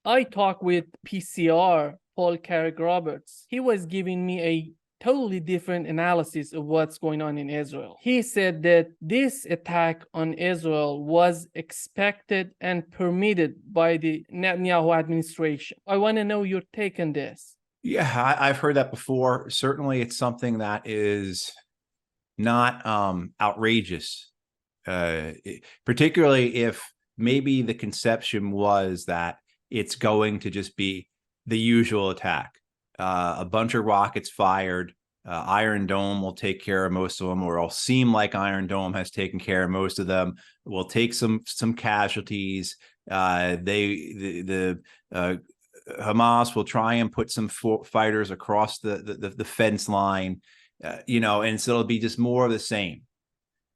I talked with PCR, Paul Carrick-Roberts. He was giving me a totally different analysis of what's going on in Israel. He said that this attack on Israel was expected and permitted by the Netanyahu administration. I want to know your take on this. Yeah, I've heard that before. Certainly, it's something that is not outrageous, particularly if maybe the conception was that it's going to just be the usual attack. A bunch of rockets fired. Iron Dome will take care of most of them, or it'll seem like Iron Dome has taken care of most of them. We'll take some casualties. Hamas will try and put some fighters across the fence line, and so it'll be just more of the same.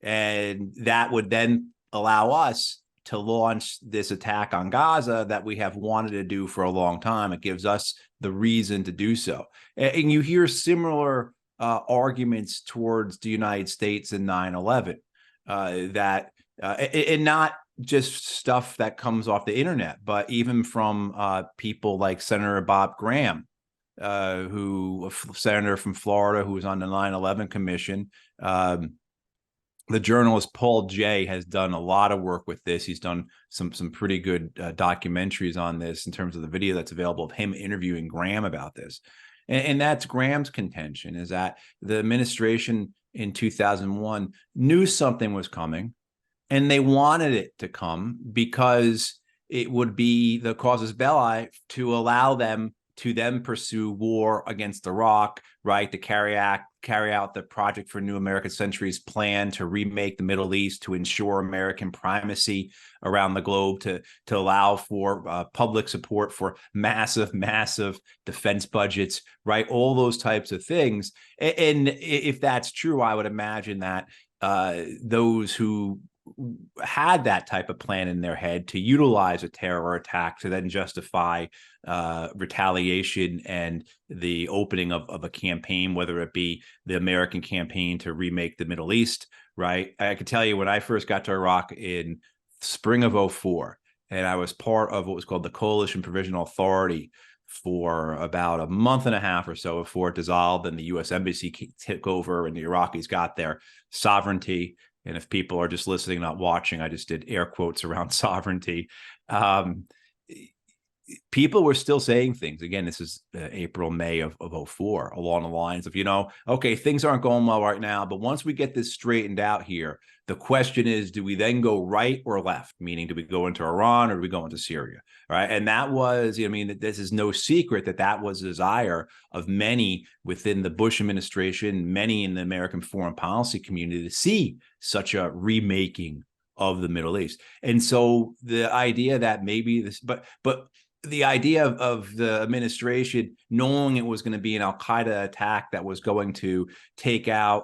And that would then allow us to launch this attack on Gaza that we have wanted to do for a long time. It gives us the reason to do so. And you hear similar arguments towards the United States in 9/11, and not just stuff that comes off the internet, but even from people like Senator Bob Graham, a senator from Florida who was on the 9/11 Commission. The journalist Paul Jay has done a lot of work with this. He's done some pretty good documentaries on this in terms of the video that's available of him interviewing Graham about this. And that's Graham's contention, is that the administration in 2001 knew something was coming, and they wanted it to come because it would be the casus belli to allow them to then pursue war against Iraq, right? To carry out the Project for New American Century's plan to remake the Middle East, to ensure American primacy around the globe, to allow for public support for massive defense budgets, right? All those types of things. And if that's true, I would imagine that those who had that type of plan in their head to utilize a terror attack to then justify retaliation and the opening of a campaign, whether it be the American campaign to remake the Middle East, right? I can tell you, when I first got to Iraq in spring of 2004, and I was part of what was called the Coalition Provisional Authority for about a month and a half or so before it dissolved and the U.S. Embassy took over and the Iraqis got their sovereignty. And if people are just listening, not watching, I just did air quotes around sovereignty. People were still saying things. Again, this is April, May of 2004, along the lines of, okay, things aren't going well right now, but once we get this straightened out here, the question is, do we then go right or left? Meaning, do we go into Iran or do we go into Syria? Right. And that was, this is no secret that was a desire of many within the Bush administration, many in the American foreign policy community, to see such a remaking of the Middle East. And so the idea that maybe this, but the idea of the administration knowing it was going to be an al-Qaeda attack that was going to take down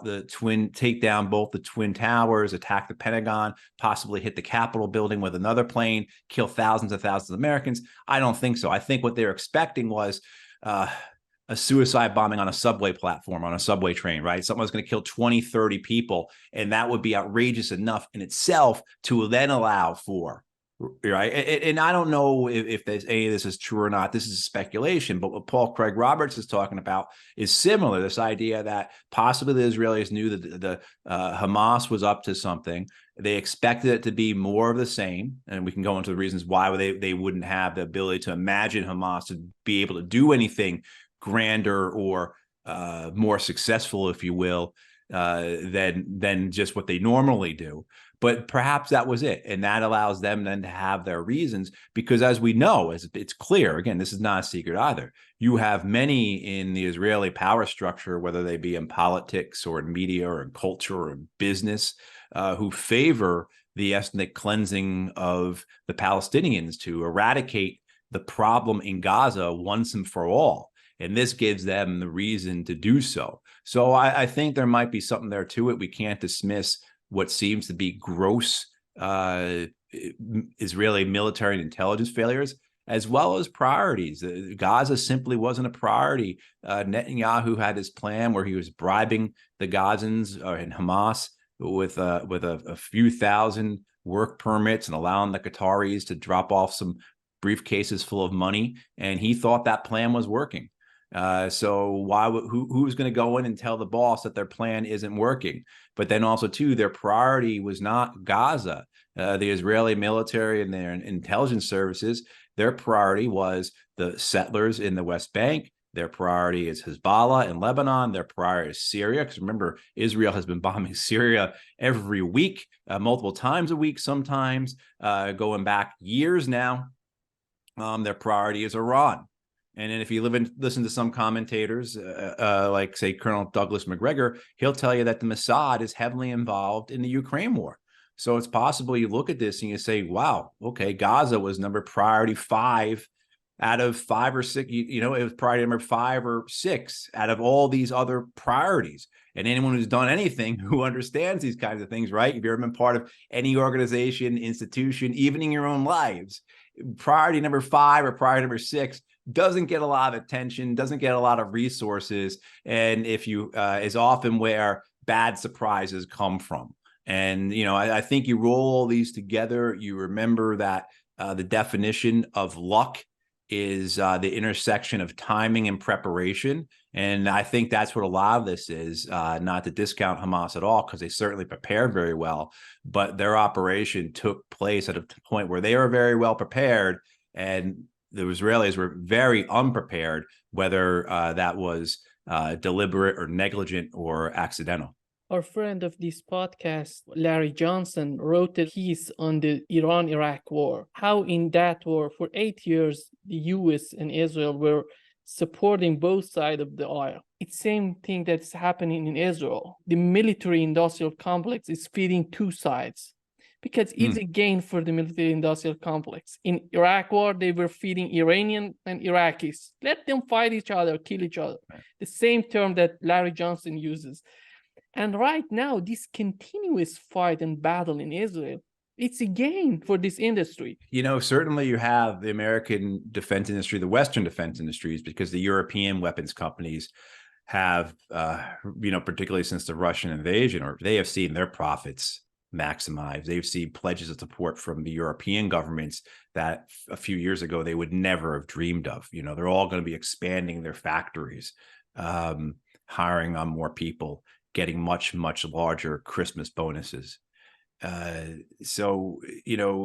both the Twin Towers, attack the Pentagon, possibly hit the Capitol building with another plane, kill thousands of Americans. I don't think so. I think what they were expecting was a suicide bombing on a subway platform, on a subway train, right? Someone's going to kill 20, 30 people, and that would be outrageous enough in itself to then allow for, right? And I don't know if there's any of this is true or not. This is speculation, but what Paul Craig-Roberts is talking about is similar. This idea that possibly the Israelis knew that the Hamas was up to something. They expected it to be more of the same, and we can go into the reasons why they wouldn't have the ability to imagine Hamas to be able to do anything grander or more successful, if you will, than just what they normally do. But perhaps that was it. And that allows them then to have their reasons, because as we know, as it's clear, again, this is not a secret either. You have many in the Israeli power structure, whether they be in politics or in media or in culture or in business, who favor the ethnic cleansing of the Palestinians to eradicate the problem in Gaza once and for all. And this gives them the reason to do so. So I think there might be something there to it. We can't dismiss what seems to be gross Israeli military and intelligence failures, as well as priorities. Gaza simply wasn't a priority. Netanyahu had his plan where he was bribing the Gazans and Hamas with a few thousand work permits and allowing the Qataris to drop off some briefcases full of money, and he thought that plan was working. So why would who's going to go in and tell the boss that their plan isn't working? But then also too, their priority was not Gaza. The Israeli military and their intelligence services, their priority was the settlers in the West Bank. Their priority is Hezbollah in Lebanon. Their priority is Syria. Because remember, Israel has been bombing Syria every week, multiple times a week, sometimes going back years now. Their priority is Iran. And then if you listen to some commentators, like, say, Colonel Douglas McGregor, he'll tell you that the Mossad is heavily involved in the Ukraine war. So it's possible you look at this and you say, wow, okay, Gaza was priority 5 out of 5 or 6, it was priority number 5 or 6 out of all these other priorities. And anyone who's done anything who understands these kinds of things, right? If you've ever been part of any organization, institution, even in your own lives, priority number 5 or priority number 6 doesn't get a lot of attention, doesn't get a lot of resources. And if you is often where bad surprises come from. And, I think you roll all these together, you remember that the definition of luck is the intersection of timing and preparation. And I think that's what a lot of this is, not to discount Hamas at all, because they certainly prepared very well, but their operation took place at a point where they were very well prepared, and the Israelis were very unprepared, whether that was deliberate or negligent or accidental. Our friend of this podcast, Larry Johnson, wrote a piece on the Iran-Iraq war, how in that war for 8 years, the US and Israel were supporting both sides of the aisle. It's the same thing that's happening in Israel. The military-industrial complex is feeding two sides because it's a gain for the military-industrial complex. In Iraq war, they were feeding Iranian and Iraqis. Let them fight each other, kill each other. The same term that Larry Johnson uses. And right now, this continuous fight and battle in Israel, it's a gain for this industry. Certainly you have the American defense industry, the Western defense industries, because the European weapons companies have, particularly since the Russian invasion, or they have seen their profits maximized. They've seen pledges of support from the European governments that a few years ago they would never have dreamed of. They're all going to be expanding their factories, hiring on more people, getting much, much larger Christmas bonuses. So,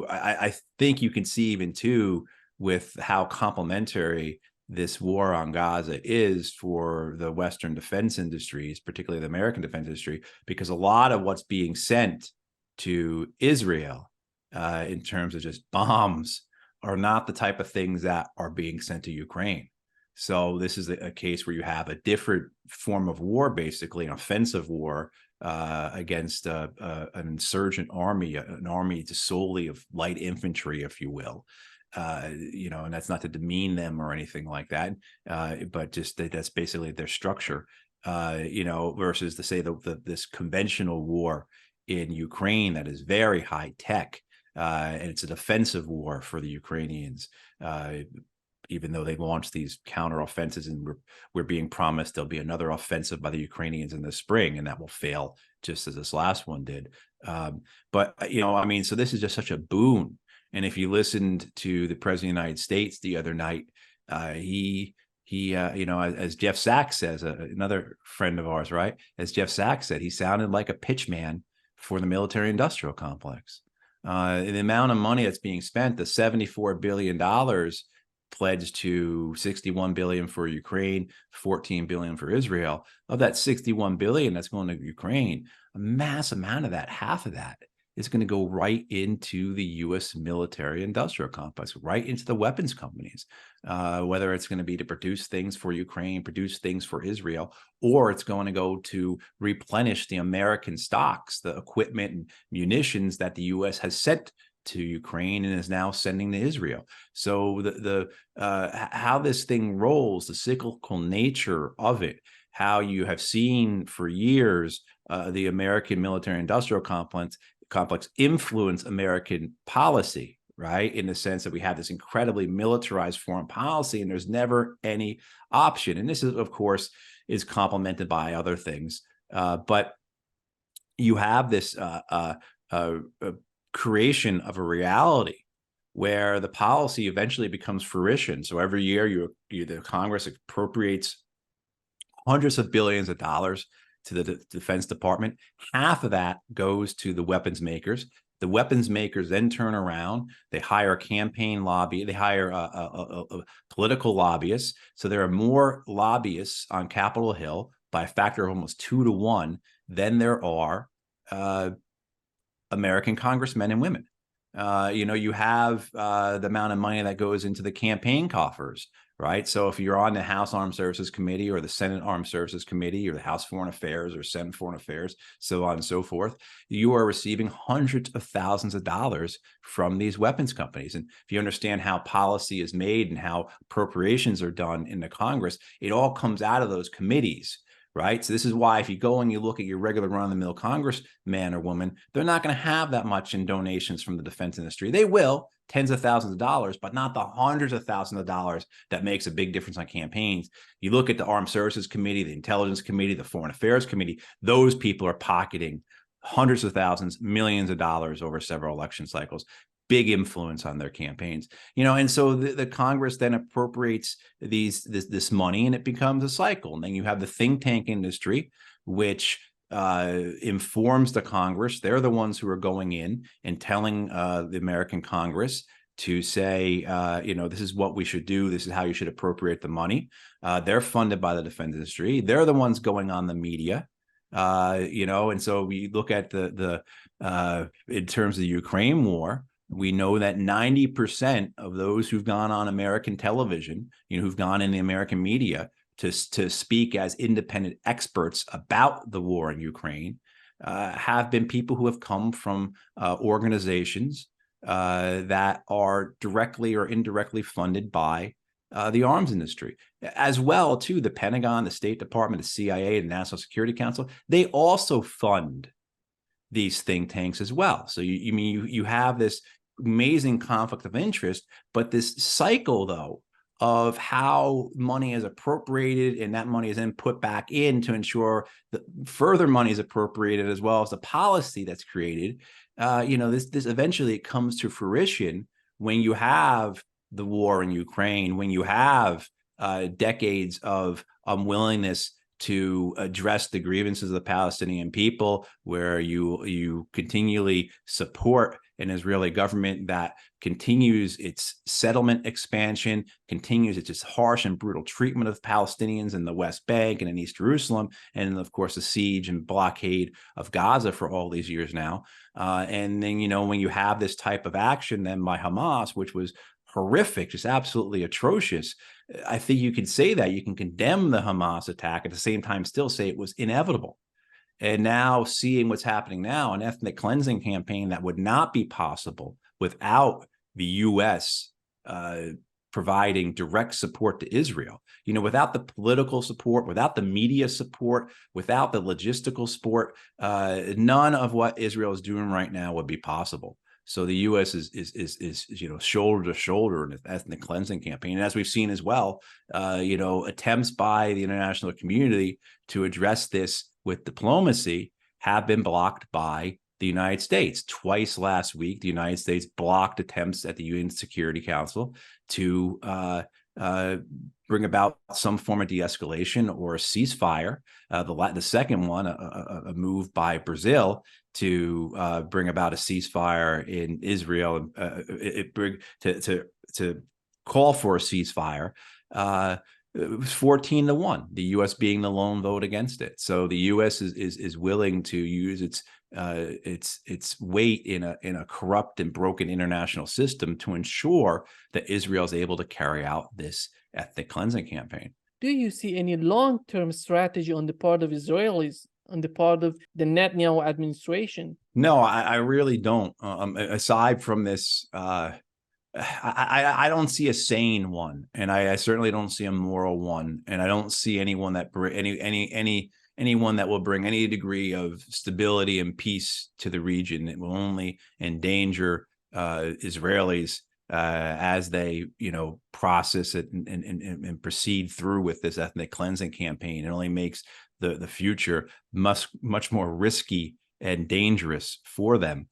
I think you can see even too with how complementary this war on Gaza is for the Western defense industries, particularly the American defense industry, because a lot of what's being sent to Israel in terms of just bombs are not the type of things that are being sent to Ukraine. So this is a case where you have a different form of war, basically an offensive war against an insurgent army, an army solely of light infantry, if you will. And that's not to demean them or anything like that, but just that's basically their structure. Versus to say this conventional war in Ukraine that is very high tech, and it's a defensive war for the Ukrainians. Even though they launched these counteroffensives, and we're being promised there'll be another offensive by the Ukrainians in the spring, and that will fail just as this last one did. So this is just such a boon. And if you listened to the President of the United States the other night, he as Jeff Sachs says, another friend of ours, right? As Jeff Sachs said, he sounded like a pitchman for the military-industrial complex. The amount of money that's being spent, the $74 billion pledged to $61 billion for Ukraine, $14 billion for Israel. Of that $61 billion that's going to Ukraine, a mass amount of that, half of that, is going to go right into the U.S. military-industrial complex, right into the weapons companies, whether it's going to be to produce things for Ukraine, produce things for Israel, or it's going to go to replenish the American stocks, the equipment and munitions that the U.S. has sent to Ukraine and is now sending to Israel. So how this thing rolls, the cyclical nature of it, how you have seen for years the American military-industrial complex influence American policy, right? In the sense that we have this incredibly militarized foreign policy and there's never any option. And this is, of course, is complemented by other things. But you have this creation of a reality where the policy eventually becomes fruition. So every year, the Congress appropriates hundreds of billions of dollars to the Defense Department. Half of that goes to the weapons makers. The weapons makers then turn around. They hire they hire political lobbyists. So there are more lobbyists on Capitol Hill by a factor of almost 2 to 1 than there are American congressmen and women. You have the amount of money that goes into the campaign coffers, right? So if you're on the House Armed Services Committee or the Senate Armed Services Committee or the House Foreign Affairs or Senate Foreign Affairs, so on and so forth, you are receiving hundreds of thousands of dollars from these weapons companies. And if you understand how policy is made and how appropriations are done in the Congress, it all comes out of those committees. Right. So this is why if you go and you look at your regular run-of-the-mill congressman or woman, they're not going to have that much in donations from the defense industry. They will, tens of thousands of dollars, but not the hundreds of thousands of dollars that makes a big difference on campaigns. You look at the Armed Services Committee, the Intelligence Committee, the Foreign Affairs Committee, those people are pocketing hundreds of thousands, millions of dollars over several election cycles. Big influence on their campaigns, and so the Congress then appropriates this money, and it becomes a cycle. And then you have the think tank industry, which informs the Congress. They're the ones who are going in and telling the American Congress to say, this is what we should do. This is how you should appropriate the money. They're funded by the defense industry. They're the ones going on the media. And so we look at the in terms of the Ukraine war. We know that 90% of those who've gone on American television, who've gone in the American media to speak as independent experts about the war in Ukraine, have been people who have come from organizations that are directly or indirectly funded by the arms industry. As well, too, the Pentagon, the State Department, the CIA, the National Security Council, they also fund these think tanks as well. So you have this amazing conflict of interest, but this cycle, though, of how money is appropriated and that money is then put back in to ensure that further money is appropriated, as well as the policy that's created. This eventually it comes to fruition when you have the war in Ukraine, when you have decades of unwillingness to address the grievances of the Palestinian people, where you continually support an Israeli government that continues its settlement expansion, continues its just harsh and brutal treatment of Palestinians in the West Bank and in East Jerusalem, and of course the siege and blockade of Gaza for all these years now. And then, when you have this type of action then by Hamas, which was horrific, just absolutely atrocious, I think you can say that. You can condemn the Hamas attack, at the same time still say it was inevitable. And now seeing what's happening now, an ethnic cleansing campaign that would not be possible without the U.S. Providing direct support to Israel, without the political support, without the media support, without the logistical support, none of what Israel is doing right now would be possible. So the U.S. is shoulder to shoulder in an ethnic cleansing campaign, and as we've seen as well, attempts by the international community to address this with diplomacy have been blocked by the United States. Twice last week, the United States blocked attempts at the UN Security Council to bring about some form of de-escalation or a ceasefire. The second one, a move by Brazil to bring about a ceasefire in Israel, to call for a ceasefire. It was 14-1, the U.S. being the lone vote against it. So the U.S. is willing to use its weight in a corrupt and broken international system to ensure that Israel is able to carry out this ethnic cleansing campaign. Do you see any long-term strategy on the part of Israelis, on the part of the Netanyahu administration? No, I really don't. Aside from this, I don't see a sane one, and I certainly don't see a moral one, and I don't see anyone that anyone that will bring any degree of stability and peace to the region. It will only endanger Israelis as they process it and proceed through with this ethnic cleansing campaign. It only makes the future much more risky and dangerous for them.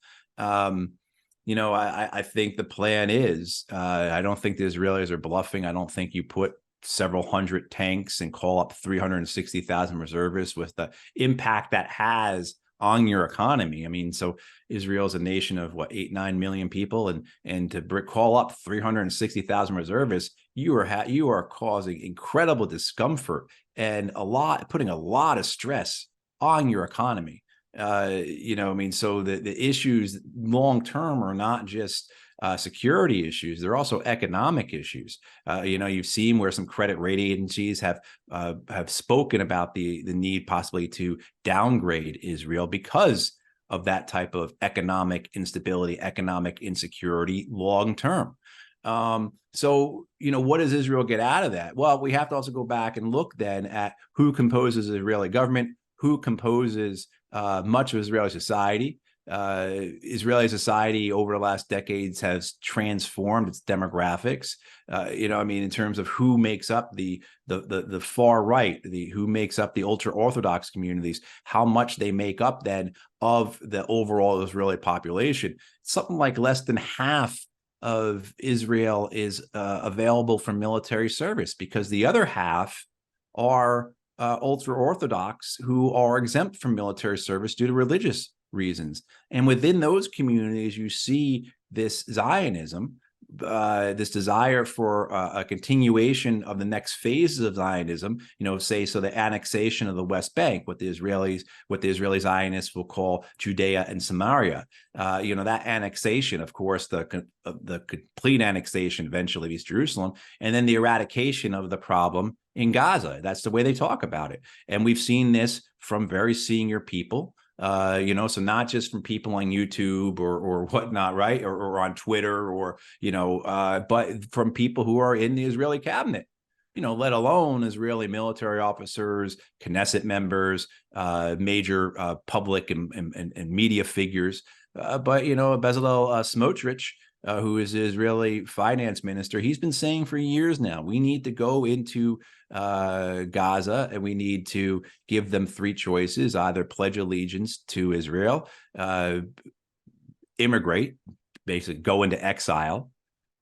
I think the plan is, I don't think the Israelis are bluffing. I don't think you put several hundred tanks and call up 360,000 reservists with the impact that has on your economy. I mean, so Israel's a nation of what, 8-9 million people, and to call up 360,000 reservists, you are causing incredible discomfort and putting a lot of stress on your economy. I mean, so the issues long term are not just security issues; they're also economic issues. You've seen where some credit rating agencies have spoken about the need possibly to downgrade Israel because of that type of economic instability, economic insecurity long term. So, what does Israel get out of that? Well, we have to also go back and look then at who composes the Israeli government, who composes much of Israeli society. Israeli society over the last decades has transformed its demographics. In terms of who makes up the far right, who makes up the ultra orthodox communities, how much they make up then of the overall Israeli population. Something like less than half of Israel is available for military service, because the other half are ultra orthodox who are exempt from military service due to religious reasons. And within those communities, you see this Zionism, this desire for a continuation of the next phases of Zionism, the annexation of the West Bank, what the Israeli Zionists will call Judea and Samaria. That annexation, of course, the complete annexation eventually of East Jerusalem, and then the eradication of the problem in Gaza. That's the way they talk about it. And we've seen this from very senior people. So not just from people on YouTube or whatnot, right, or on Twitter, but from people who are in the Israeli cabinet, let alone Israeli military officers, Knesset members, major public and media figures. But Bezalel Smotrich, who is the Israeli finance minister, he's been saying for years now, we need to go into Gaza and we need to give them three choices: either pledge allegiance to Israel, immigrate, basically go into exile,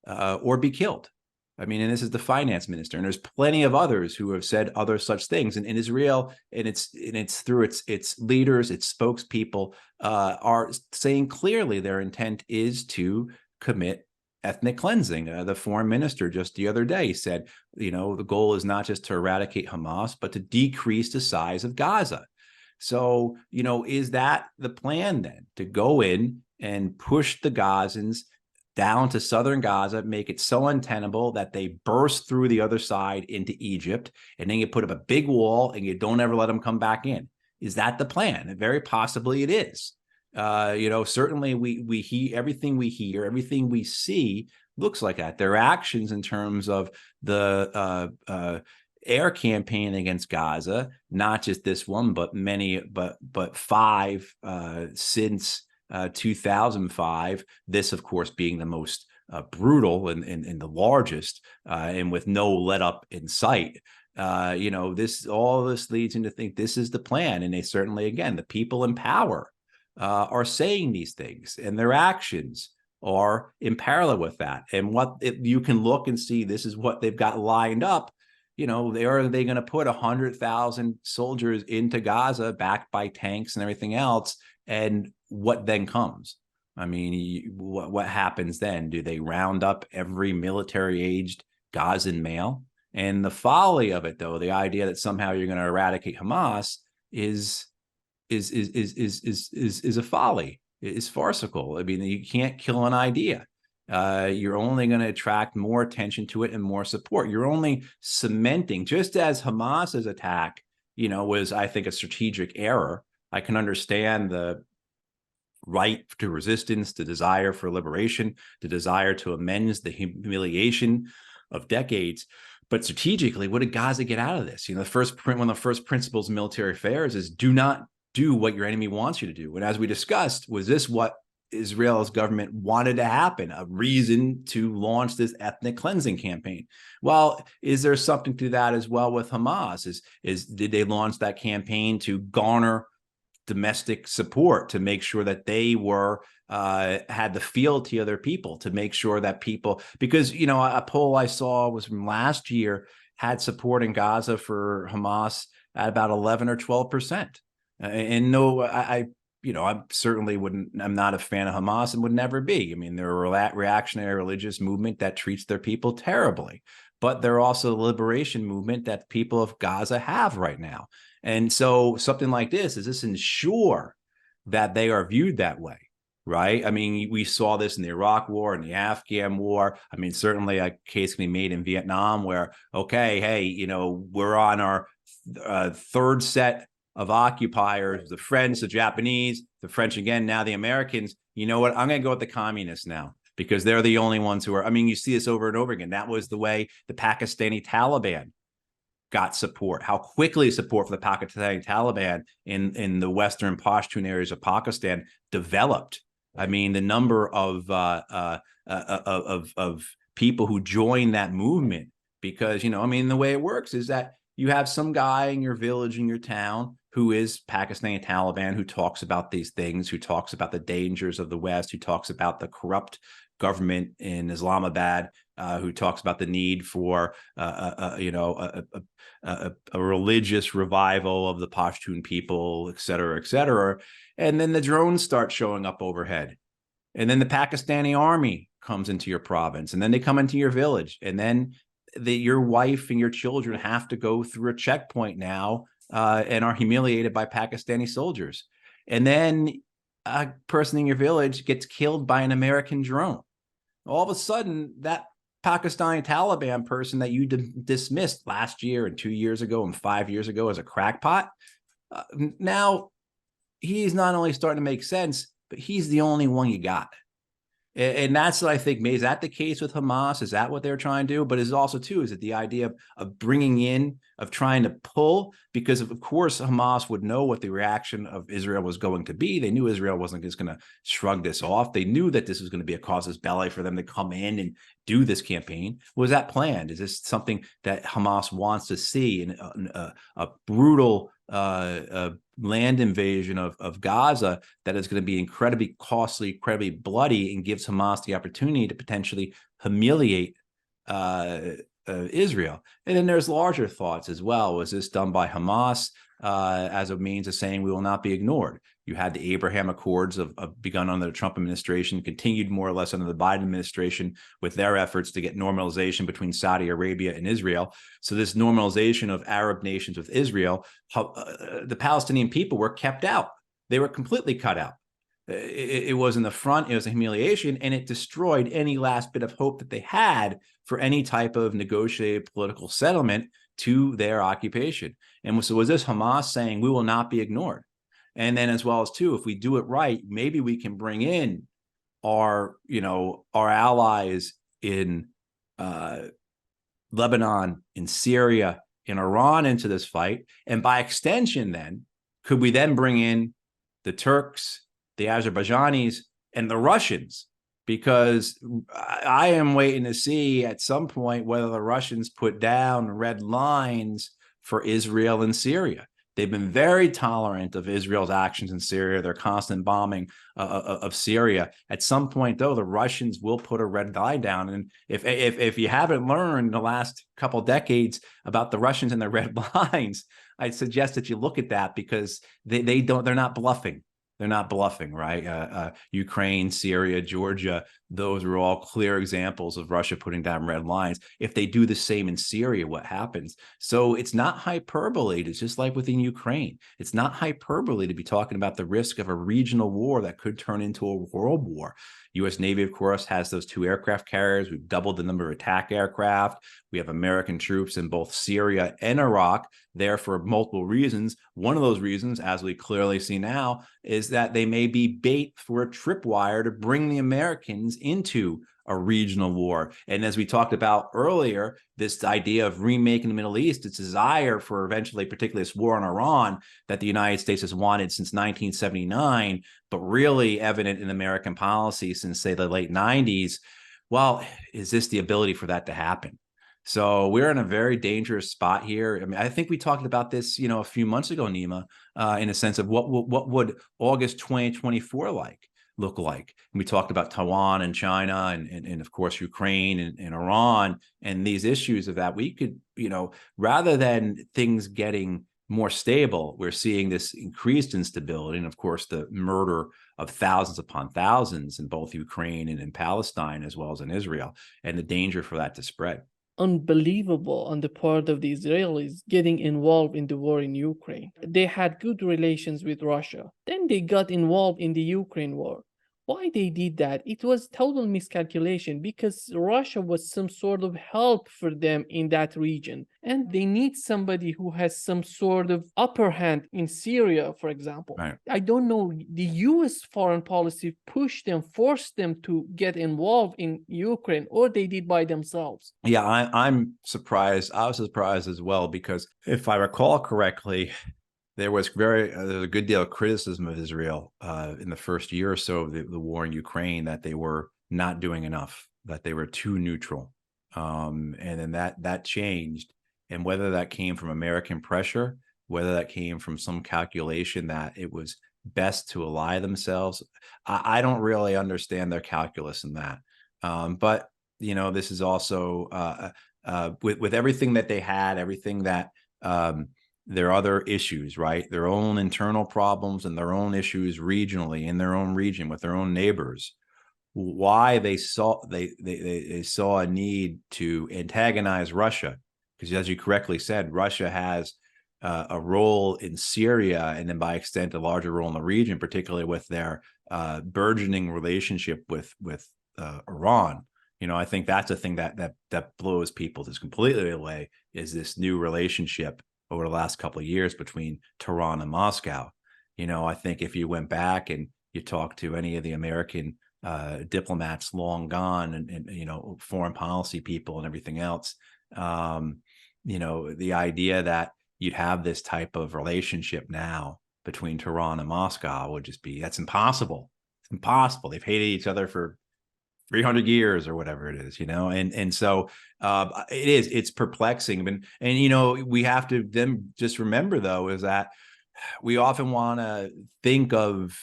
or be killed. I mean, and this is the finance minister, and there's plenty of others who have said other such things. And in Israel, and it's through its leaders, its spokespeople, are saying clearly their intent is to commit ethnic cleansing. The foreign minister just the other day said, the goal is not just to eradicate Hamas, but to decrease the size of Gaza. So, is that the plan then, to go in and push the Gazans down to southern Gaza, make it so untenable that they burst through the other side into Egypt, and then you put up a big wall and you don't ever let them come back in? Is that the plan? And very possibly it is. Certainly we hear everything we see looks like that. Their actions in terms of the air campaign against Gaza, not just this one, but many, but five since 2005. This, of course, being the most brutal and the largest, and with no let up in sight. All this leads into think this is the plan, and they certainly, again, the people in power are saying these things, and their actions are in parallel with that. And you can look and see, this is what they've got lined up. They going to put 100,000 soldiers into Gaza, backed by tanks and everything else. And what then comes? I mean, what happens then? Do they round up every military-aged Gazan male? And the folly of it, though, the idea that somehow you're going to eradicate Hamas is a folly. It's farcical. I mean, you can't kill an idea. You're only going to attract more attention to it and more support. You're only cementing, just as Hamas's attack, was, I think, a strategic error. I can understand the right to resistance, the desire for liberation, the desire to amend the humiliation of decades. But strategically, what did Gaza get out of this? One of the first principles of military affairs is do not do what your enemy wants you to do. And as we discussed, was this what Israel's government wanted to happen? A reason to launch this ethnic cleansing campaign? Well, is there something to that as well with Hamas? Did they launch that campaign to garner domestic support, to make sure that they were had the fealty of their people to make sure that people, because, you know, a poll I saw was from last year, had support in Gaza for Hamas at about 11 or 12%. And no, you know, I certainly wouldn't, I'm not a fan of Hamas and would never be. I mean, they're a reactionary religious movement that treats their people terribly, but they're also a liberation movement that people of Gaza have right now. And so something like this, does this ensure that they are viewed that way? Right. I mean, we saw this in the Iraq war and the Afghan war. I mean, certainly a case can be made in Vietnam where, okay, hey, you know, we're on our third set of occupiers, the French, the Japanese, the French again, now the Americans. You know what? I'm going to go with the communists now because they're the only ones who are. I mean, you see this over and over again. That was the way the Pakistani Taliban got support, how quickly support for the Pakistani Taliban in the western Pashtun areas of Pakistan developed. I mean, the number of people who joined that movement, because, you know, I mean, the way it works is that you have some guy in your village, in your town, who is Pakistani Taliban, who talks about these things, who talks about the dangers of the West, who talks about the corrupt government in Islamabad, who talks about the need for, you know, a religious revival of the Pashtun people, et cetera, et cetera. And then the drones start showing up overhead. And then the Pakistani army comes into your province, and then they come into your village. And then your wife and your children have to go through a checkpoint now and are humiliated by Pakistani soldiers. And then a person in your village gets killed by an American drone. All of a sudden, that Pakistani Taliban person that you dismissed last year and 2 years ago and 5 years ago as a crackpot, now he's not only starting to make sense, but he's the only one you got. And that's what I think. Is that the case with Hamas? Is that what they're trying to do? But is also, too, is it the idea of bringing in, of trying to pull? Because, of course, Hamas would know what the reaction of Israel was going to be. They knew Israel wasn't just going to shrug this off. They knew that this was going to be a casus belli for them to come in and do this campaign. Was that planned? Is this something that Hamas wants to see in a brutal land invasion of Gaza that is going to be incredibly costly, incredibly bloody, and gives Hamas the opportunity to potentially humiliate Israel? And then there's larger thoughts as well. Was this done by Hamas as a means of saying we will not be ignored? You had the Abraham Accords of begun under the Trump administration, continued more or less under the Biden administration with their efforts to get normalization between Saudi Arabia and Israel. So this normalization of Arab nations with Israel, the Palestinian people were kept out. They were completely cut out. It was in the front, it was a humiliation, and it destroyed any last bit of hope that they had for any type of negotiated political settlement to their occupation. And so was this Hamas saying we will not be ignored? And then as well as, too, if we do it right, maybe we can bring in our, you know, our allies in Lebanon, in Syria, in Iran into this fight. And by extension, then, could we then bring in the Turks, the Azerbaijanis, and the Russians? Because I am waiting to see at some point whether the Russians put down red lines for Israel and Syria. They've been very tolerant of Israel's actions in Syria, their constant bombing of Syria. At some point, though, the Russians will put a red line down. And if you haven't learned the last couple decades about the Russians and their red lines, I'd suggest that you look at that, because they're not bluffing. They're not bluffing, right? Ukraine, Syria, Georgia, those are all clear examples of Russia putting down red lines. If they do the same in Syria, what happens? So it's not hyperbole. It's just like within Ukraine. It's not hyperbole to be talking about the risk of a regional war that could turn into a world war. U.S. Navy, of course, has those 2 aircraft carriers. We've doubled the number of attack aircraft. We have American troops in both Syria and Iraq there for multiple reasons. One of those reasons, as we clearly see now, is that they may be bait for a tripwire to bring the Americans into a regional war. And as we talked about earlier, this idea of remaking the Middle East, its desire for eventually, particularly this war on Iran that the United States has wanted since 1979, but really evident in American policy since, say, the late 90s. Well, is this the ability for that to happen? So we're in a very dangerous spot here. I mean, I think we talked about this, you know, a few months ago, Nima, in a sense of what would August 2024 like? look like? And we talked about Taiwan and China and of course, Ukraine and Iran and these issues of that. We could, rather than things getting more stable, we're seeing this increased instability. And of course, the murder of thousands upon thousands in both Ukraine and in Palestine, as well as in Israel, and the danger for that to spread. Unbelievable on the part of the Israelis getting involved in the war in Ukraine. They had good relations with Russia. Then they got involved in the Ukraine war. Why they did that? It was total miscalculation because Russia was some sort of help for them in that region. And they need somebody who has some sort of upper hand in Syria, for example. Right. I don't know, the US foreign policy pushed them, forced them to get involved in Ukraine, or they did by themselves. Yeah, I'm surprised. I was surprised as well, because if I recall correctly, there was a good deal of criticism of Israel in the first year or so of the war in Ukraine, that they were not doing enough, that they were too neutral. And then that changed. And whether that came from American pressure, whether that came from some calculation that it was best to ally themselves, I don't really understand their calculus in that. But, this is also with everything that they had, everything that their other issues, right? Their own internal problems and their own issues regionally in their own region with their own neighbors. Why they saw a need to antagonize Russia, because as you correctly said, Russia has a role in Syria, and then by extent a larger role in the region, particularly with their burgeoning relationship with Iran. I think that's a thing that blows people just completely away, is this new relationship over the last couple of years between Tehran and Moscow. I think if you went back and you talked to any of the American diplomats long gone and foreign policy people and everything else, the idea that you'd have this type of relationship now between Tehran and Moscow would just be, that's impossible. It's impossible. They've hated each other for 300 years or whatever it is, and so it's perplexing. And we have to then just remember, though, is that we often want to think of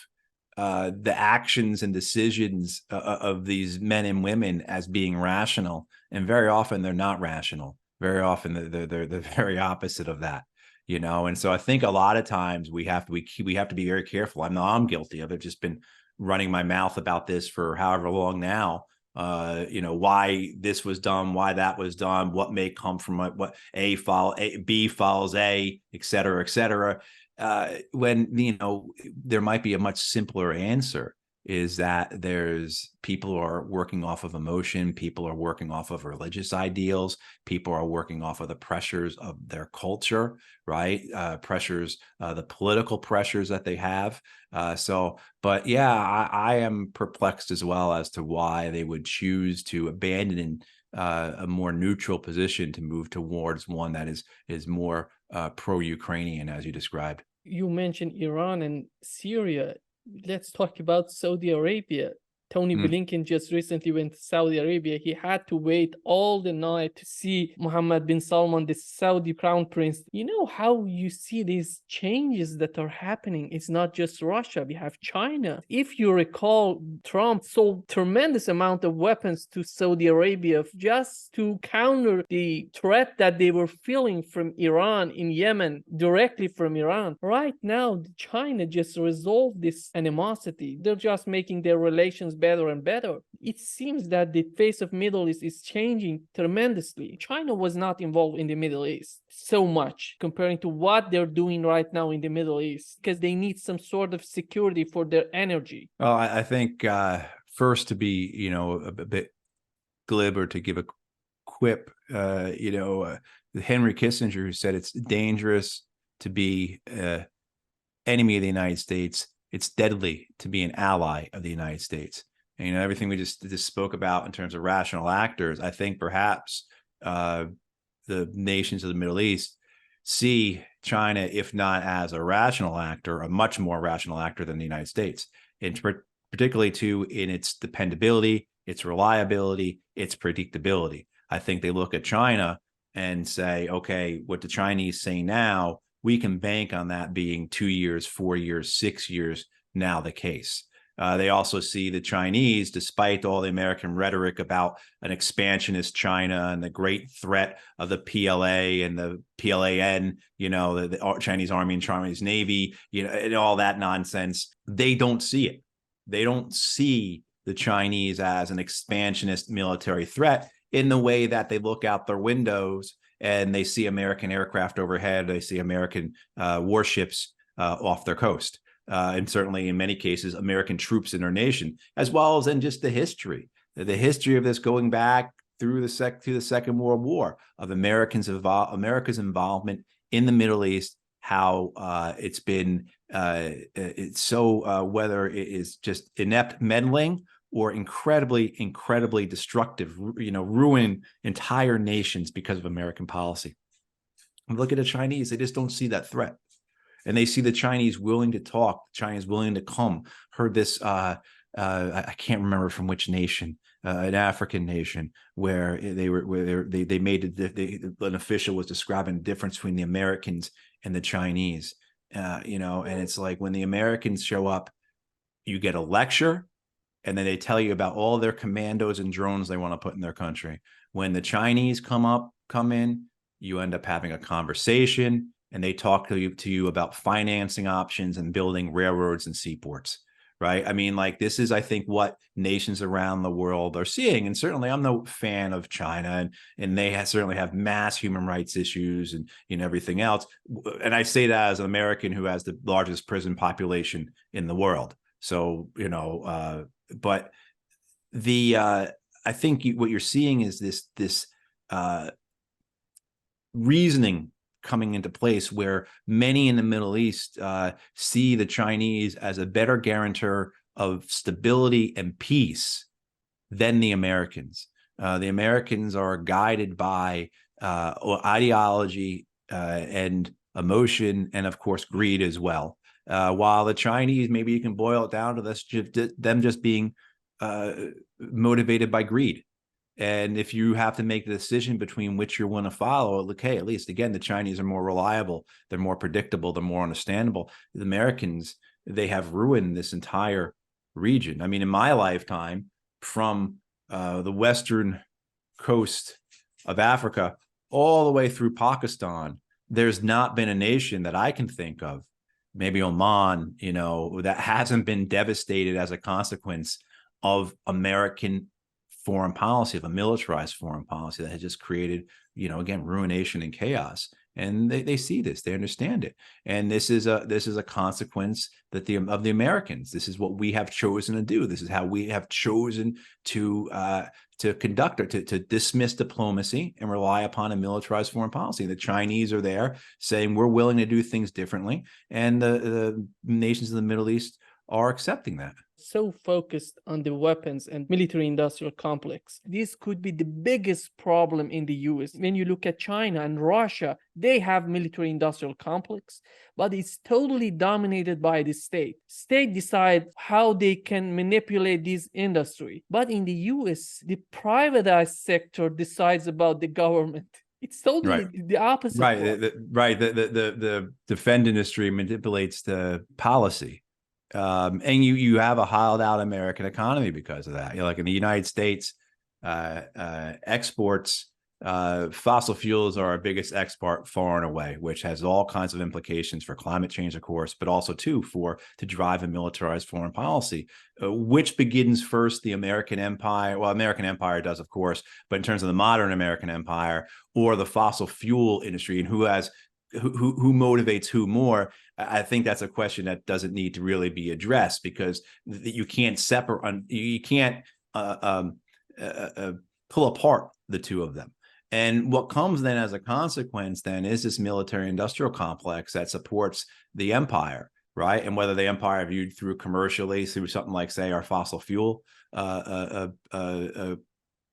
the actions and decisions of these men and women as being rational, and very often they're not rational. Very often they're the very opposite of that. And so I think a lot of times we have to be very careful. I'm guilty of it. Just been running my mouth about this for however long now, why this was done, why that was done, what may come from what B follows A, et cetera, when, there might be a much simpler answer, is that there's people who are working off of emotion, people are working off of religious ideals, people are working off of the pressures of their culture, right? The political pressures that they have. But yeah, I am perplexed as well as to why they would choose to abandon a more neutral position to move towards one that is more pro-Ukrainian, as you described. You mentioned Iran and Syria. Let's talk about Saudi Arabia. Tony Blinken just recently went to Saudi Arabia. He had to wait all the night to see Mohammed bin Salman, the Saudi crown prince. How you see these changes that are happening. It's not just Russia. We have China. If you recall, Trump sold tremendous amount of weapons to Saudi Arabia just to counter the threat that they were feeling from Iran in Yemen, directly from Iran. Right now, China just resolved this animosity. They're just making their relations better and better. It seems that the face of Middle East is changing tremendously. China was not involved in the Middle East so much comparing to what they're doing right now in the Middle East, because they need some sort of security for their energy. Well, I think first, to be a bit glib, or to give a quip, Henry Kissinger, who said it's dangerous to be enemy of the United States, it's deadly to be an ally of the United States. And everything we just spoke about in terms of rational actors, I think perhaps the nations of the Middle East see China, if not as a rational actor, a much more rational actor than the United States, and particularly too in its dependability, its reliability, its predictability. I think they look at China and say, okay, what the Chinese say now, we can bank on that being 2 years, 4 years, 6 years now the case. They also see the Chinese, despite all the American rhetoric about an expansionist China and the great threat of the PLA and the PLAN, the Chinese Army and Chinese Navy, and all that nonsense. They don't see it. They don't see the Chinese as an expansionist military threat in the way that they look out their windows and they see American aircraft overhead. They see American warships off their coast. And certainly in many cases, American troops in our nation, as well as in just the history of this going back through the Second World War, of America's involvement in the Middle East, how it's been whether it is just inept meddling or incredibly destructive, ruin entire nations because of American policy. And look at the Chinese; they just don't see that threat. And they see the Chinese willing to talk, Chinese willing to come. Heard this, I can't remember from which nation, an African nation, where an official was describing the difference between the Americans and the Chinese. And it's like when the Americans show up, you get a lecture, and then they tell you about all their commandos and drones they want to put in their country. When the Chinese come in, you end up having a conversation. And they talk to you about financing options and building railroads and seaports, right? I mean, like, this is, I think, what nations around the world are seeing. And certainly I'm no fan of China, and they certainly have mass human rights issues and everything else. And I say that as an American who has the largest prison population in the world. So, but I think what you're seeing is this reasoning coming into place where many in the Middle East see the Chinese as a better guarantor of stability and peace than the Americans. The Americans are guided by ideology and emotion, and of course greed as well. While the Chinese, maybe you can boil it down to them just being motivated by greed. And if you have to make the decision between which you're going to follow, okay, at least, again, the Chinese are more reliable. They're more predictable. They're more understandable. The Americans, they have ruined this entire region. I mean, in my lifetime, from the western coast of Africa all the way through Pakistan, there's not been a nation that I can think of, maybe Oman, that hasn't been devastated as a consequence of American foreign policy, of a militarized foreign policy that has just created, again, ruination and chaos. And they see this, they understand it. And this is a consequence of the Americans. This is what we have chosen to do. This is how we have chosen to conduct or to dismiss diplomacy and rely upon a militarized foreign policy. The Chinese are there saying we're willing to do things differently, and the nations of the Middle East are accepting that. So focused on the weapons and military industrial complex. This could be the biggest problem in the US. When you look at China and Russia, they have military industrial complex, but it's totally dominated by the state. State decide how they can manipulate this industry. But in the US, the privatized sector decides about the government. It's totally the opposite. The defense industry manipulates the policy. And you have a hollowed out American economy because of that. Like in the United States, exports, fossil fuels are our biggest export far and away, which has all kinds of implications for climate change, of course, but also to drive a militarized foreign policy, which begins first the American empire. Well, American empire does, of course, but in terms of the modern American empire or the fossil fuel industry, and who motivates who more, I think that's a question that doesn't need to really be addressed, because you can't pull apart the two of them. And what comes then as a consequence then is this military industrial complex that supports the empire, right? And whether the empire viewed through commercially, through something like, say, our fossil fuel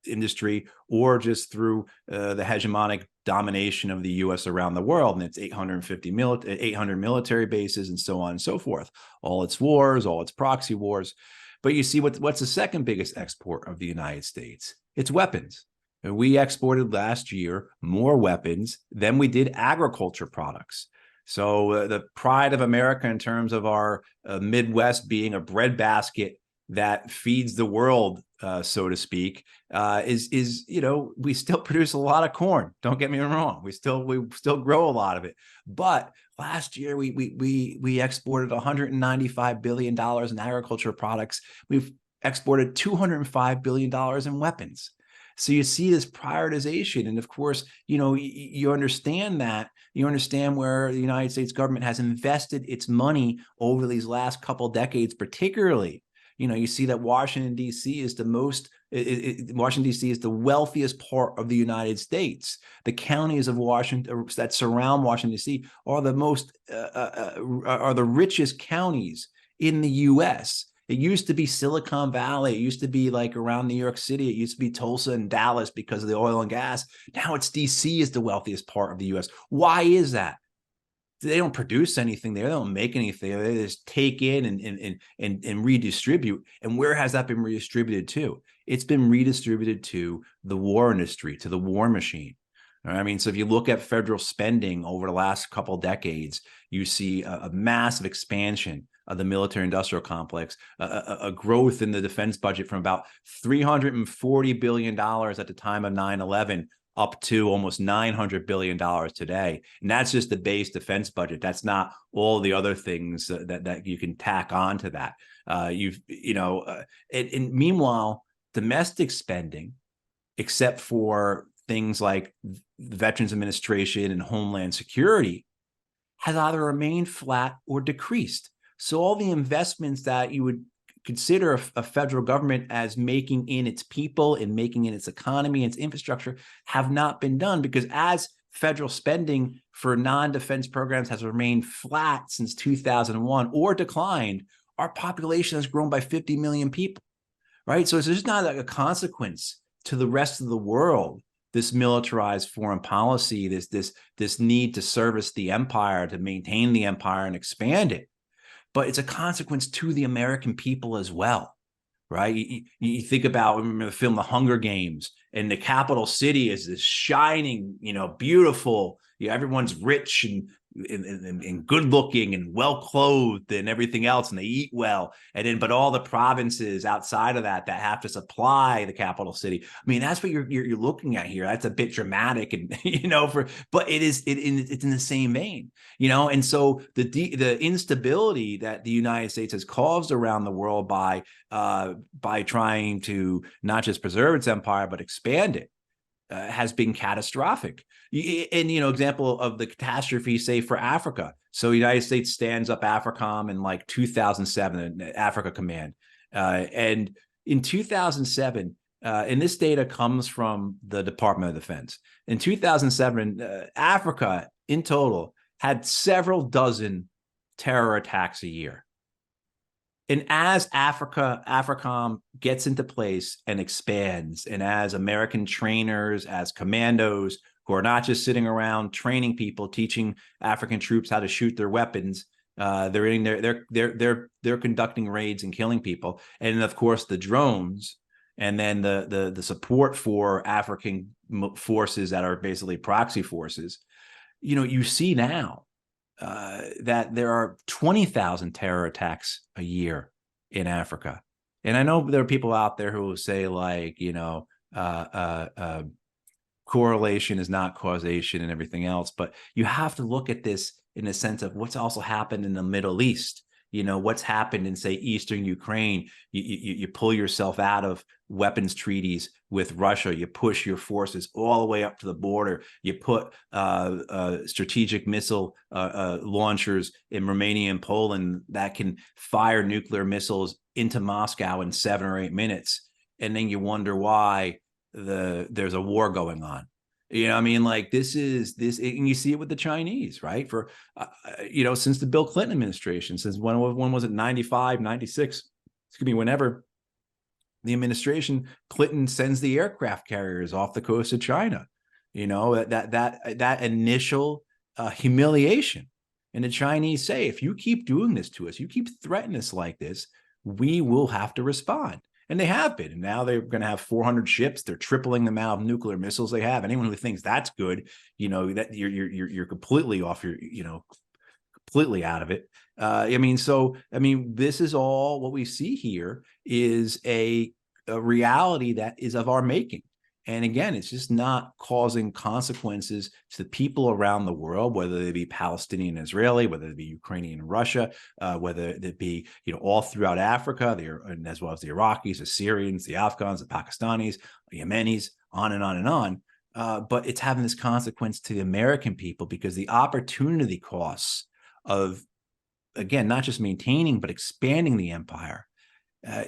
industry, or just through the hegemonic domination of the U.S. around the world, and its 800 military bases, and so on and so forth, all its wars, all its proxy wars. But you see, what's the second biggest export of the United States? It's weapons. And we exported last year more weapons than we did agriculture products. So the pride of America in terms of our Midwest being a breadbasket that feeds the world, so to speak, is we still produce a lot of corn. Don't get me wrong. We still grow a lot of it. But last year we exported $195 billion in agriculture products. We've exported $205 billion in weapons. So you see this prioritization. And of course, you understand that. You understand where the United States government has invested its money over these last couple decades, particularly. You see that Washington, D.C. is the most, Washington, D.C. is the wealthiest part of the United States. The counties of Washington that surround Washington, D.C. are the most, are the richest counties in the U.S. It used to be Silicon Valley. It used to be like around New York City. It used to be Tulsa and Dallas because of the oil and gas. Now it's D.C. is the wealthiest part of the U.S. Why is that? They don't produce anything there. They don't make anything. They just take in and redistribute. And where has that been redistributed to? It's been redistributed to the war industry, to the war machine. I mean, so if you look at federal spending over the last couple of decades, you see a massive expansion of the military industrial complex, a growth in the defense budget from about $340 billion at the time of 9/11 up to almost $900 billion today. And that's just the base defense budget. That's not all the other things that you can tack on to that. And meanwhile, domestic spending, except for things like the Veterans Administration and Homeland Security, has either remained flat or decreased. So all the investments that you would consider a federal government as making in its people and making in its economy and its infrastructure have not been done, because as federal spending for non-defense programs has remained flat since 2001 or declined, our population has grown by 50 million people, right? So it's just not like a consequence to the rest of the world, this militarized foreign policy, this need to service the empire, to maintain the empire and expand it. But it's a consequence to the American people as well, right? You think about, remember the film The Hunger Games, and the capital city is this shining, beautiful, everyone's rich and good looking and well clothed and everything else, and they eat well. And then, but all the provinces outside of that have to supply the capital city. I mean, that's what you're looking at here. That's a bit dramatic, and but it's in the same vein, And so the instability that the United States has caused around the world by trying to not just preserve its empire but expand it has been catastrophic. And, example of the catastrophe, say, for Africa. So the United States stands up AFRICOM in like 2007, Africa Command. And in 2007, and this data comes from the Department of Defense. In 2007, Africa in total had several dozen terror attacks a year. And as AFRICOM gets into place and expands, and as American trainers, as commandos who are not just sitting around training people, teaching African troops how to shoot their weapons, they're conducting raids and killing people. And of course, the drones, and then the support for African forces that are basically proxy forces. You see now that there are 20,000 terror attacks a year in Africa. And I know there are people out there who will say, like, correlation is not causation and everything else. But you have to look at this in the sense of what's also happened in the Middle East. What's happened in, say, Eastern Ukraine. You pull yourself out of weapons treaties with Russia. You push your forces all the way up to the border. You put strategic missile launchers in Romania and Poland that can fire nuclear missiles into Moscow in 7 or 8 minutes. And then you wonder why there's a war going on. I mean, like this, and you see it with the Chinese, right? For, since the Bill Clinton administration, since when was it, 95, 96, excuse me, whenever the administration, Clinton sends the aircraft carriers off the coast of China, that initial humiliation. And the Chinese say, if you keep doing this to us, you keep threatening us like this, we will have to respond. And they have been. And now they're going to have 400 ships. They're tripling the amount of nuclear missiles they have. Anyone who thinks that's good, that you're completely off your, completely out of it. This is all what we see here is a reality that is of our making. And again, it's just not causing consequences to the people around the world, whether they be Palestinian, Israeli, whether it be Ukrainian, Russia, whether it be all throughout Africa, and as well as the Iraqis, the Syrians, the Afghans, the Pakistanis, the Yemenis, on and on and on. But it's having this consequence to the American people because the opportunity costs of, again, not just maintaining but expanding the empire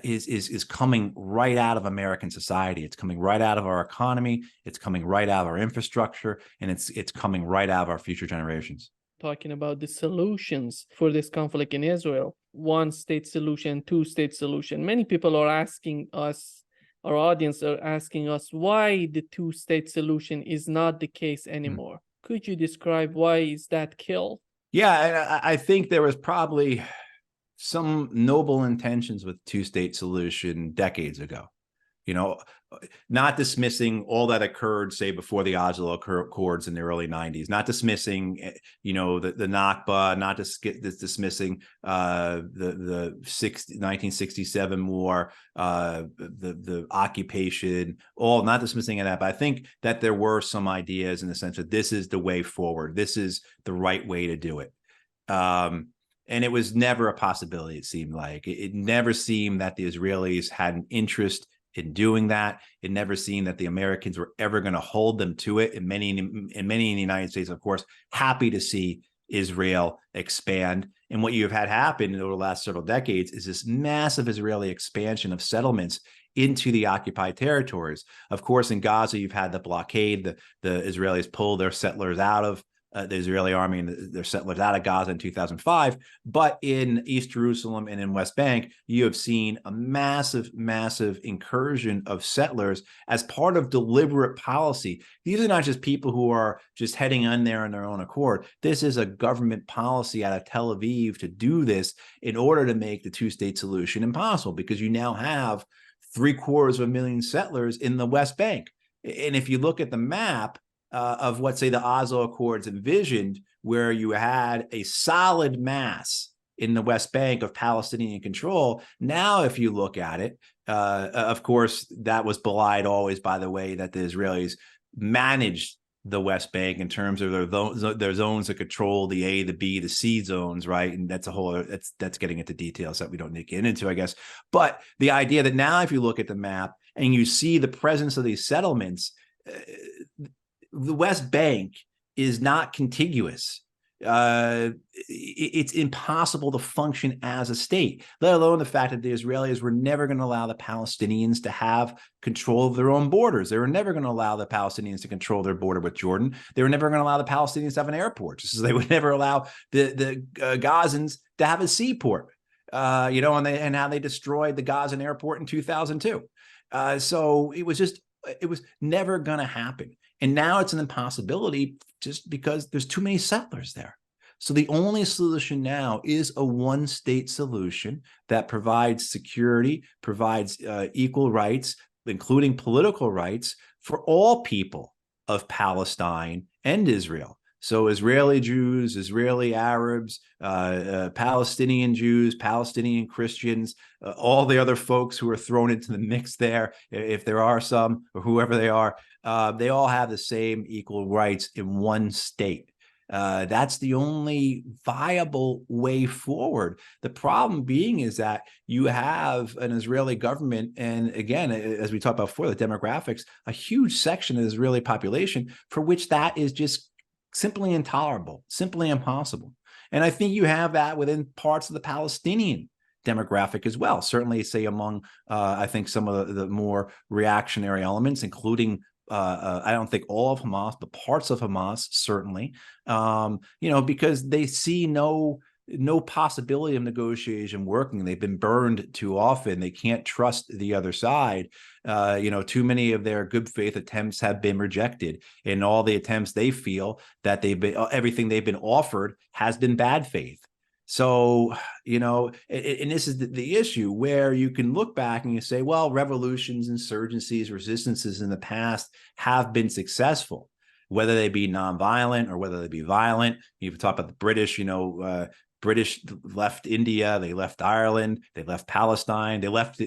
is coming right out of American society. It's coming right out of our economy. It's coming right out of our infrastructure, and it's coming right out of our future generations. Talking about the solutions for this conflict in Israel, one-state solution, two-state solution. Many people are asking us, our audience are asking us, why the two-state solution is not the case anymore. Could you describe why is that killed? Yeah, I think there was probably some noble intentions with two-state solution decades ago, not dismissing all that occurred, say, before the Oslo Accords in the early 90s, not dismissing, the Nakba, not dismissing the 1967 war, the occupation, not dismissing that. But I think that there were some ideas in the sense that this is the way forward. This is the right way to do it. And it was never a possibility, it seemed like. It never seemed that the Israelis had an interest in doing that. It never seemed that the Americans were ever going to hold them to it. And many in the United States, of course, happy to see Israel expand. And what you've had happen over the last several decades is this massive Israeli expansion of settlements into the occupied territories. Of course, in Gaza, you've had the blockade. The Israelis pulled their settlers out of the Israeli army and their settlers out of Gaza in 2005. But in East Jerusalem and in West Bank, you have seen a massive, massive incursion of settlers as part of deliberate policy. These are not just people who are just heading on there on their own accord. This is a government policy out of Tel Aviv to do this in order to make the two-state solution impossible, because you now have 750,000 settlers in the West Bank. And if you look at the map, of what, say, the Oslo Accords envisioned, where you had a solid mass in the West Bank of Palestinian control. Now, if you look at it, of course, that was belied always by the way that the Israelis managed the West Bank in terms of their zones of control, the A, the B, the C zones, right? And that's a whole, that's getting into details that we don't need to get into, I guess. But the idea that now, if you look at the map and you see the presence of these settlements, the West Bank is not contiguous. It's impossible to function as a state, let alone the fact that the Israelis were never going to allow the Palestinians to have control of their own borders. They were never going to allow the Palestinians to control their border with Jordan. They were never going to allow the Palestinians to have an airport, just as they would never allow the Gazans to have a seaport. And how they destroyed the Gazan airport in 2002. So it was never going to happen. And now it's an impossibility just because there's too many settlers there. So the only solution now is a one-state solution that provides security, provides equal rights, including political rights, for all people of Palestine and Israel. So Israeli Jews, Israeli Arabs, Palestinian Jews, Palestinian Christians, all the other folks who are thrown into the mix there, if there are some, or whoever they all have the same equal rights in one state. That's the only viable way forward. The problem being is that you have an Israeli government, and again, as we talked about before, the demographics, a huge section of the Israeli population for which that is just simply intolerable, simply impossible. And I think you have that within parts of the Palestinian demographic as well. Certainly, say, among, I think, some of the more reactionary elements, including, I don't think all of Hamas, but parts of Hamas, certainly, because they see no possibility of negotiation working. They've been burned too often. They can't trust the other side. Too many of their good faith attempts have been rejected. And all the attempts, they feel that everything they've been offered has been bad faith. So, and this is the issue where you can look back and you say, well, revolutions, insurgencies, resistances in the past have been successful. whether they be nonviolent or whether they be violent. You talk about the British, British left India, they left Ireland, they left Palestine, they left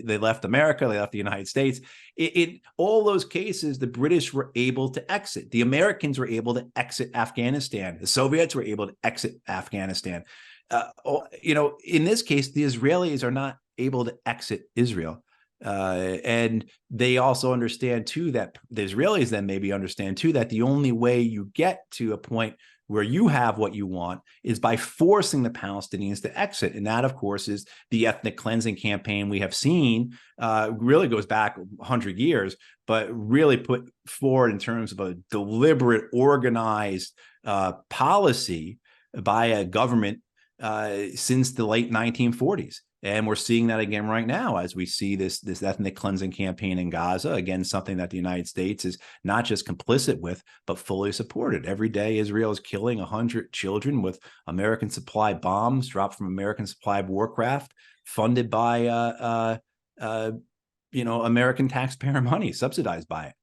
America, they left the United States. In all those cases, the British were able to exit. The Americans were able to exit Afghanistan. The Soviets were able to exit Afghanistan. In this case, the Israelis are not able to exit Israel. And they also understand too that the Israelis then maybe understand too that the only way you get to a point where you have what you want is by forcing the Palestinians to exit. And that, of course, is the ethnic cleansing campaign we have seen, really goes back 100 years, but really put forward in terms of a deliberate, organized policy by a government since the late 1940s. And we're seeing that again right now as we see this ethnic cleansing campaign in Gaza, again, something that the United States is not just complicit with, but fully supported. Every day, Israel is killing 100 children with American supply bombs dropped from American supplied warcraft, funded by, American taxpayer money, subsidized by it.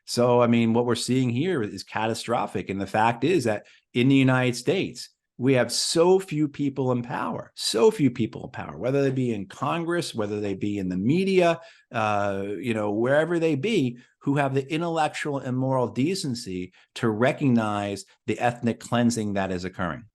So, I mean, what we're seeing here is catastrophic. And the fact is that in the United States, we have so few people in power, whether they be in Congress, whether they be in the media, wherever they be, who have the intellectual and moral decency to recognize the ethnic cleansing that is occurring.